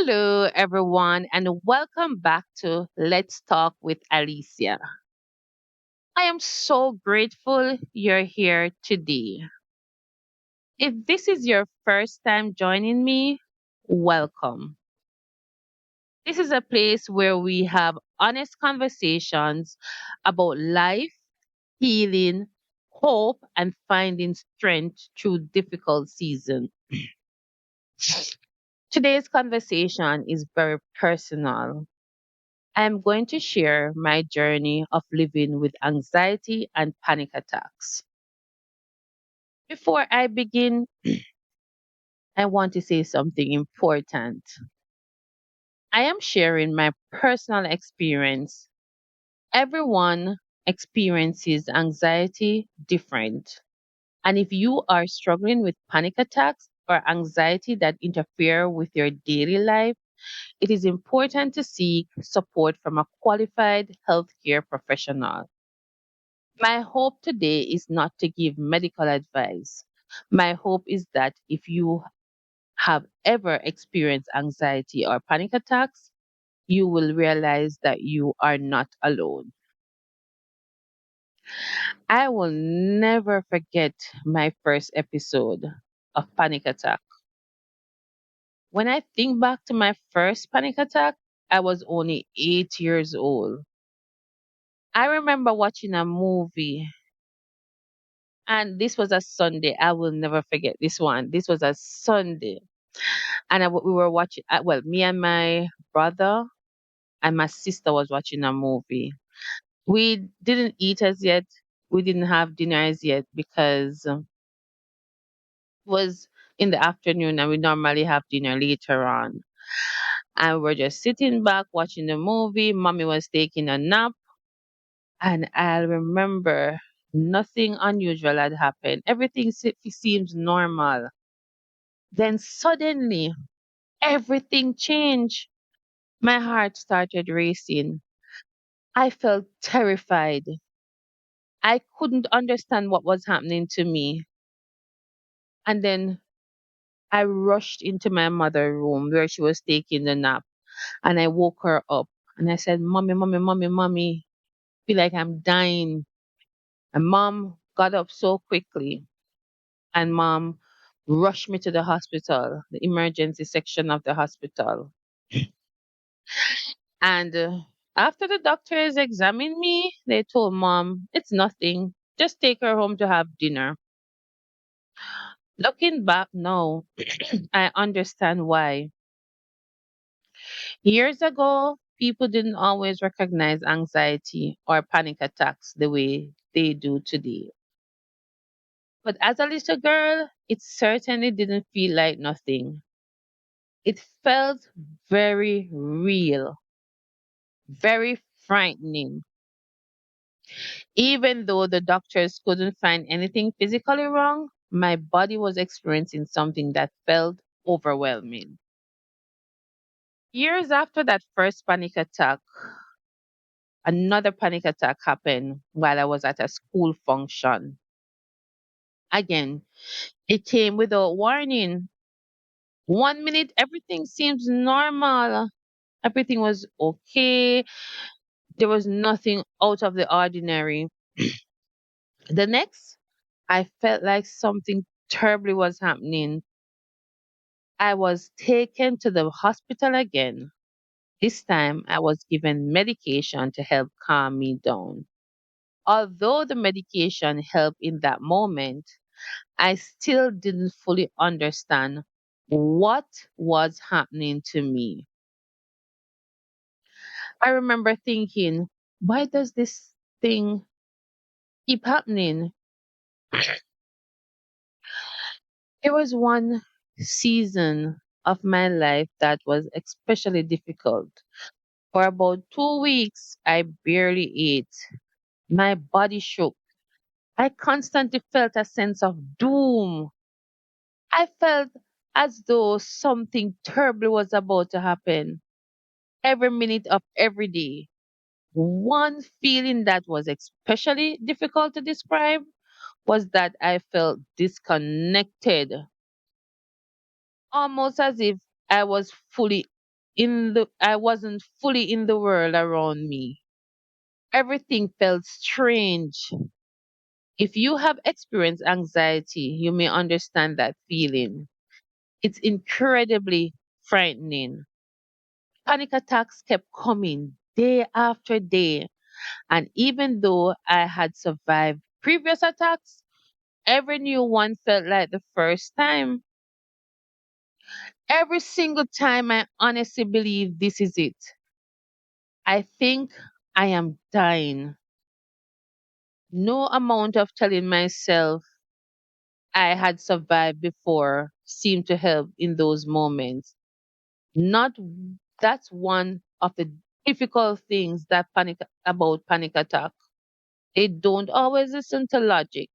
Hello, everyone, and welcome back to Let's Talk with Alicia. I am so grateful you're here today. If this is your first time joining me, welcome. This is a place where we have honest conversations about life, healing, hope, and finding strength through difficult seasons. Today's conversation is very personal. I'm going to share my journey of living with anxiety and panic attacks. Before I begin, I want to say something important. I am sharing my personal experience. Everyone experiences anxiety different. And if you are struggling with panic attacks or anxiety that interfere with your daily life, it is important to seek support from a qualified healthcare professional. My hope today is not to give medical advice. My hope is that if you have ever experienced anxiety or panic attacks, you will realize that you are not alone. I will never forget my first episode of panic attack. When I think back to my first panic attack, I was only 8 years old. I remember watching a movie, and this was a Sunday. I will never forget this one. This was a Sunday and we were watching. Well, me and my brother and my sister was watching a movie. We didn't eat as yet. We didn't have dinner as yet because it was in the afternoon, and we normally have dinner later on. And we were just sitting back watching the movie. Mommy was taking a nap, and I remember nothing unusual had happened. Everything seems normal. Then suddenly, everything changed. My heart started racing. I felt terrified. I couldn't understand what was happening to me. And then I rushed into my mother's room where she was taking the nap. And I woke her up. And I said, Mommy, Mommy, Mommy, Mommy, feel like I'm dying. And mom got up so quickly. And mom rushed me to the hospital, the emergency section of the hospital. And after the doctors examined me, they told mom, it's nothing. Just take her home to have dinner. Looking back now, I understand why. Years ago, people didn't always recognize anxiety or panic attacks the way they do today. But as a little girl, it certainly didn't feel like nothing. It felt very real, very frightening. Even though the doctors couldn't find anything physically wrong, my body was experiencing something that felt overwhelming. Years after that first panic attack, another panic attack happened while I was at a school function. Again, it came without warning. 1 minute, everything seems normal. Everything was okay. There was nothing out of the ordinary. The next, I felt like something terribly was happening. I was taken to the hospital again. This time, I was given medication to help calm me down. Although the medication helped in that moment, I still didn't fully understand what was happening to me. I remember thinking, why does this thing keep happening? There was one season of my life that was especially difficult. For about 2 weeks, I barely ate. My body shook. I constantly felt a sense of doom. I felt as though something terrible was about to happen every minute of every day. One feeling that was especially difficult to describe was that I felt disconnected, almost as if I was fully I wasn't fully in the world around me. Everything felt strange. If you have experienced anxiety, you may understand that feeling. It's incredibly frightening. Panic attacks kept coming day after day. And even though I had survived previous attacks, every new one felt like the first time. Every single time I honestly believe this is it. I think I am dying. No amount of telling myself I had survived before seemed to help in those moments. Not That's one of the difficult things that panic attack. They don't always listen to logic.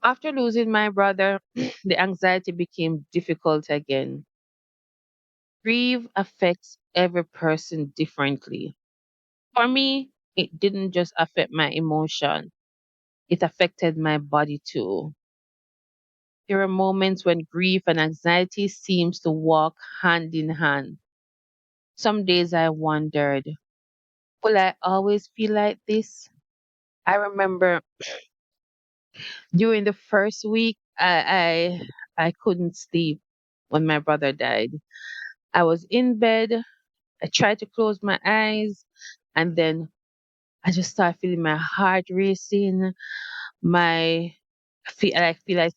After losing my brother, the anxiety became difficult again. Grief affects every person differently. For me, it didn't just affect my emotion, it affected my body too. There are moments when grief and anxiety seems to walk hand in hand. Some days I wondered, will I always feel like this? I remember during the first week, I couldn't sleep when my brother died. I was in bed. I tried to close my eyes, and then I just started feeling my heart racing. I feel like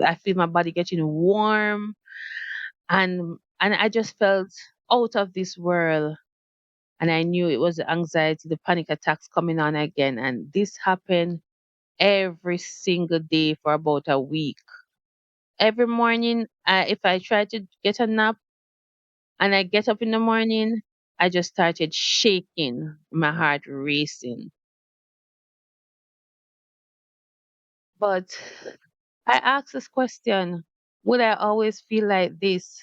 I feel my body getting warm, and I just felt out of this world. And I knew it was the anxiety, the panic attacks coming on again. And this happened every single day for about a week. Every morning, if I try to get a nap and I get up in the morning, I just started shaking, my heart racing. But I asked this question, would I always feel like this?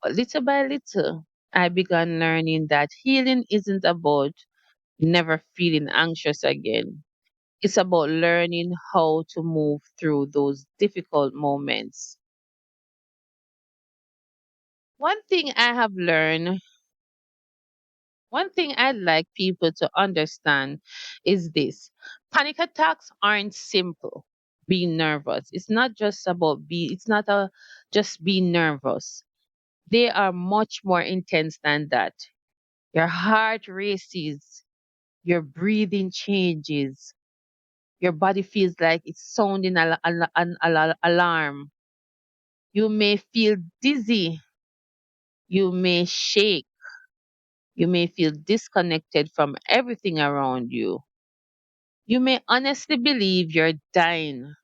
But little by little, I began learning that healing isn't about never feeling anxious again. It's about learning how to move through those difficult moments. One thing I have learned, one thing I'd like people to understand is this: panic attacks aren't simple. Being nervous. It's not just being nervous. They are much more intense than that. Your heart races, your breathing changes, your body feels like it's sounding an alarm. You may feel dizzy, you may shake, you may feel disconnected from everything around you. You may honestly believe you're dying,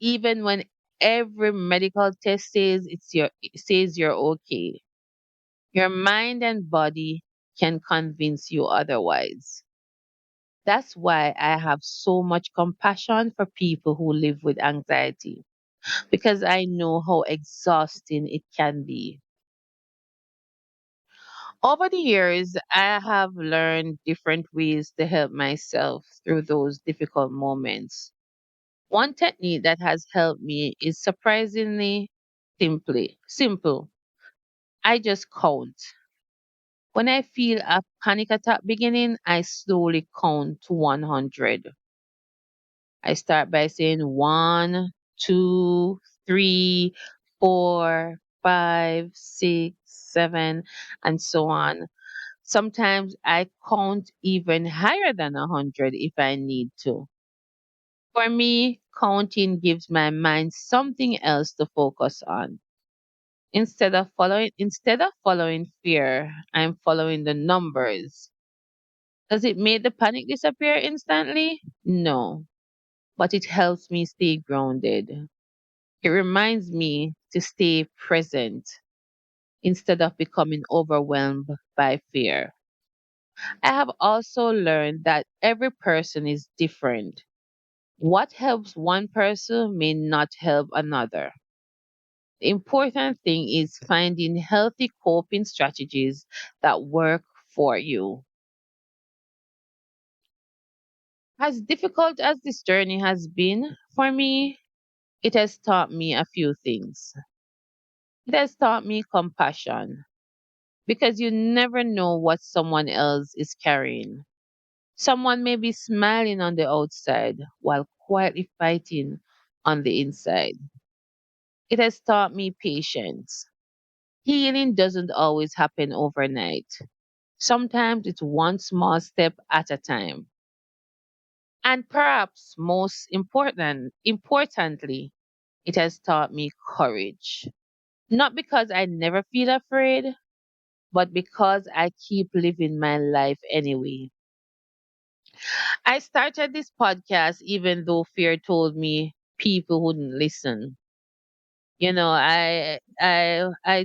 even when every medical test says you're okay. Your mind and body can convince you otherwise. That's why I have so much compassion for people who live with anxiety because I know how exhausting it can be. Over the years, I have learned different ways to help myself through those difficult moments. One technique that has helped me is surprisingly simple. I just count. When I feel a panic attack beginning, I slowly count to 100. I start by saying one, two, three, four, five, six, seven, and so on. Sometimes I count even higher than 100 if I need to. For me, counting gives my mind something else to focus on. Instead of following fear, I'm following the numbers. Does it make the panic disappear instantly? No, but it helps me stay grounded. It reminds me to stay present instead of becoming overwhelmed by fear. I have also learned that every person is different. What helps one person may not help another. The important thing is finding healthy coping strategies that work for you. As difficult as this journey has been for me, It has taught me a few things. It has taught me compassion because you never know what someone else is carrying. Someone may be smiling on the outside while quietly fighting on the inside. It has taught me patience. Healing doesn't always happen overnight. Sometimes it's one small step at a time. And perhaps importantly, it has taught me courage. Not because I never feel afraid, but because I keep living my life anyway. I started this podcast even though fear told me people wouldn't listen. I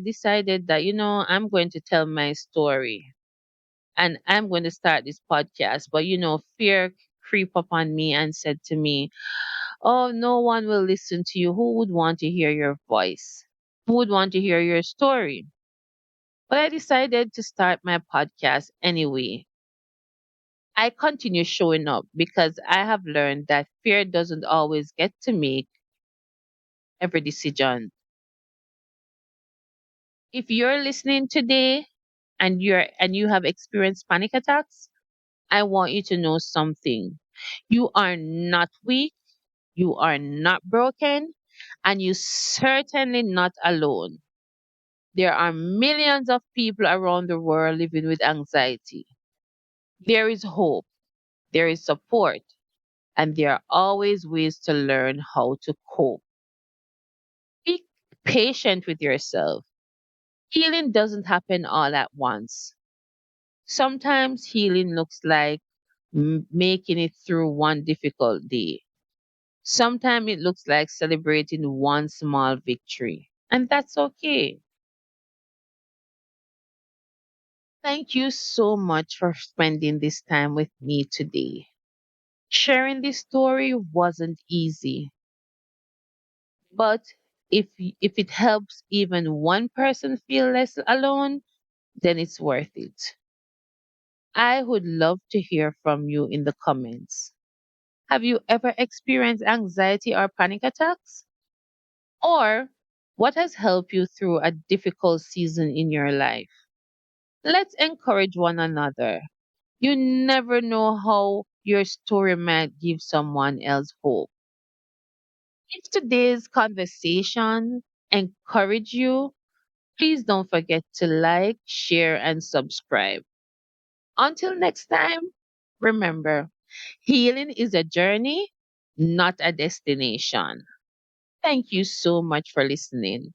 decided that I'm going to tell my story and I'm going to start this podcast. But fear creep upon me and said to me, "Oh, no one will listen to you. Who would want to hear your voice? Who would want to hear your story?" But I decided to start my podcast anyway. I continue showing up because I have learned that fear doesn't always get to make every decision. If you're listening today and you have experienced panic attacks, I want you to know something. You are not weak, you are not broken, and you certainly not alone. There are millions of people around the world living with anxiety. There is hope, there is support, and there are always ways to learn how to cope. Be patient with yourself. Healing doesn't happen all at once. Sometimes healing looks like making it through one difficult day. Sometimes it looks like celebrating one small victory. And that's okay. Thank you so much for spending this time with me today. Sharing this story wasn't easy, but if it helps even one person feel less alone, then it's worth it. I would love to hear from you in the comments. Have you ever experienced anxiety or panic attacks? Or what has helped you through a difficult season in your life? Let's encourage one another. You never know how your story might give someone else hope. If today's conversation encouraged you, please don't forget to like, share, and subscribe. Until next time, remember, healing is a journey, not a destination. Thank you so much for listening.